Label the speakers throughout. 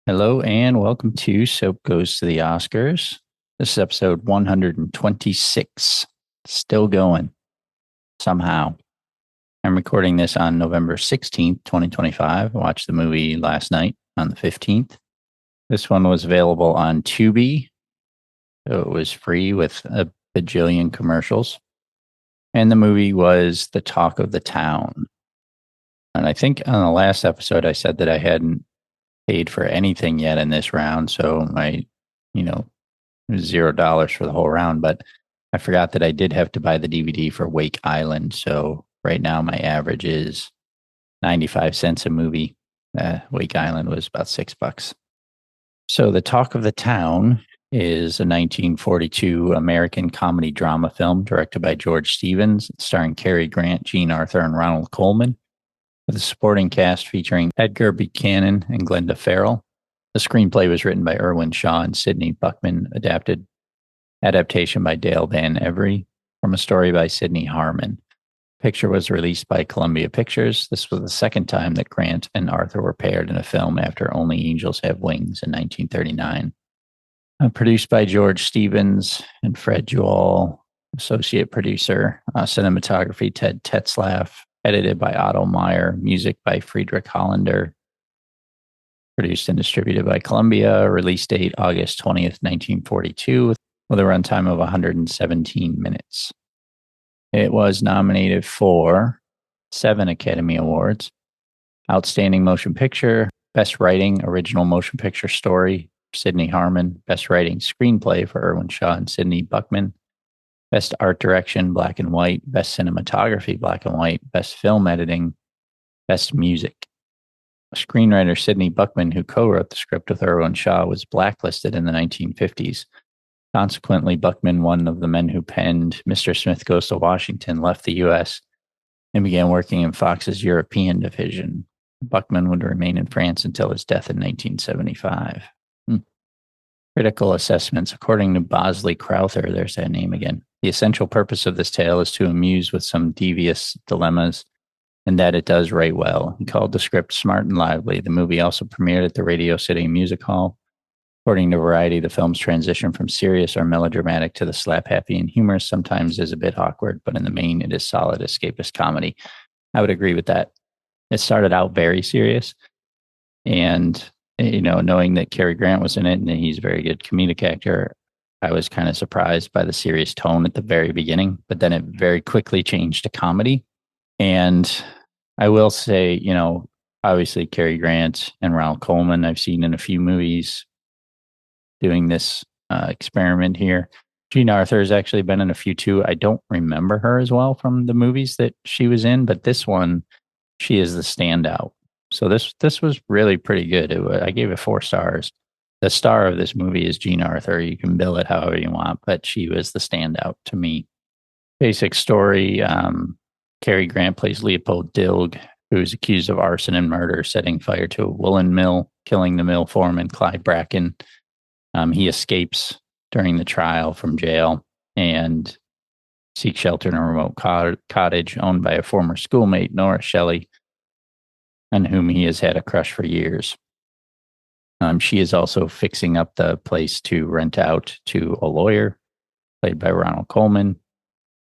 Speaker 1: Hello and welcome to Soap Goes to the Oscars. This is episode 126. Still going somehow. I'm recording this on November 16th, 2025. I watched the movie last night on the 15th. This one was available on Tubi, so it was free with a bajillion commercials. And the movie was the talk of the town. And I think on the last episode, I said that I hadn't paid for anything yet in this round. So you know, it was $0 for the whole round. But I forgot that I did have to buy the DVD for Wake Island. So right now my average is 95 cents a movie. Wake Island was about $6. So the talk of the town is a 1942 American comedy drama film directed by George Stevens, starring Cary Grant, Jean Arthur, and Ronald Colman, with a supporting cast featuring Edgar Buchanan and Glenda Farrell. The screenplay was written by Irwin Shaw and Sidney Buckman, adaptation by Dale Van Every from a story by Sidney Harmon. The picture was released by Columbia Pictures. This was the second time that Grant and Arthur were paired in a film after Only Angels Have Wings in 1939. Produced by George Stevens and Fred Jewell, associate producer, cinematography Ted Tetzlaff, edited by Otto Meyer, music by Friedrich Hollander, produced and distributed by Columbia, release date August 20th, 1942, with a runtime of 117 minutes. It was nominated for 7 Academy Awards: Outstanding Motion Picture, Best Writing, Original Motion Picture Story, Sidney Harmon, Best Writing Screenplay for Irwin Shaw and Sidney Buckman, Best Art Direction, Black and White, Best Cinematography, Black and White, Best Film Editing, Best Music. Screenwriter Sidney Buckman, who co-wrote the script with Irwin Shaw, was blacklisted in the 1950s. Consequently, Buckman, one of the men who penned Mr. Smith Goes to Washington, left the U.S. and began working in Fox's European division. Buckman would remain in France until his death in 1975. Critical assessments. According to Bosley Crowther, there's that name again, the essential purpose of this tale is to amuse with some devious dilemmas, and that it does right well. He called the script smart and lively. The movie also premiered at the Radio City Music Hall. According to Variety, the film's transition from serious or melodramatic to the slap-happy and humorous sometimes is a bit awkward, but in the main, it is solid escapist comedy. I would agree with that. It started out very serious, and knowing that Cary Grant was in it and that he's a very good comedic actor, I was kind of surprised by the serious tone at the very beginning, but then it very quickly changed to comedy. And I will say, obviously Cary Grant and Ronald Colman, I've seen in a few movies doing this experiment here. Jean Arthur has actually been in a few too. I don't remember her as well from the movies that she was in, but this one, she is the standout. So this was really pretty good. I gave it 4 stars. The star of this movie is Jean Arthur. You can bill it however you want, but she was the standout to me. Basic story. Cary Grant plays Leopold Dilg, who is accused of arson and murder, setting fire to a woolen mill, killing the mill foreman, Clyde Bracken. He escapes during the trial from jail and seeks shelter in a remote cottage owned by a former schoolmate, Nora Shelley, on whom he has had a crush for years. She is also fixing up the place to rent out to a lawyer, played by Ronald Colman.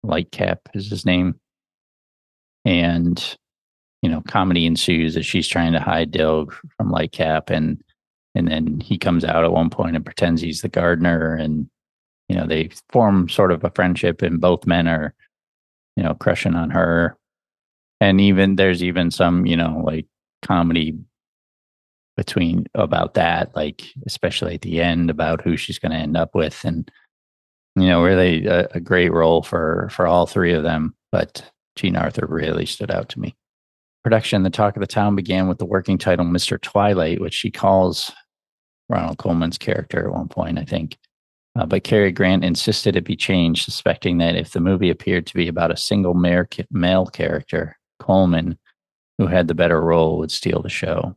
Speaker 1: Lightcap is his name. And, comedy ensues as she's trying to hide Dilg from Lightcap. And then he comes out at one point and pretends he's the gardener. And, they form sort of a friendship, and both men are, crushing on her. And there's even some, comedy about that, especially at the end, about who she's going to end up with. And, really a great role for all 3 of them. But Jean Arthur really stood out to me. Production, The Talk of the Town, began with the working title Mr. Twilight, which she calls Ronald Colman's character at one point, I think. But Cary Grant insisted it be changed, suspecting that if the movie appeared to be about a single male character, Colman, who had the better role, would steal the show.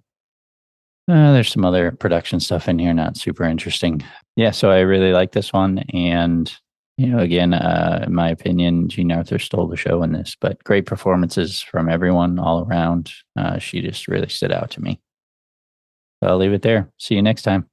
Speaker 1: There's some other production stuff in here, not super interesting. Yeah, so I really like this one. And, again, in my opinion, Jean Arthur stole the show in this, but great performances from everyone all around. She just really stood out to me. So I'll leave it there. See you next time.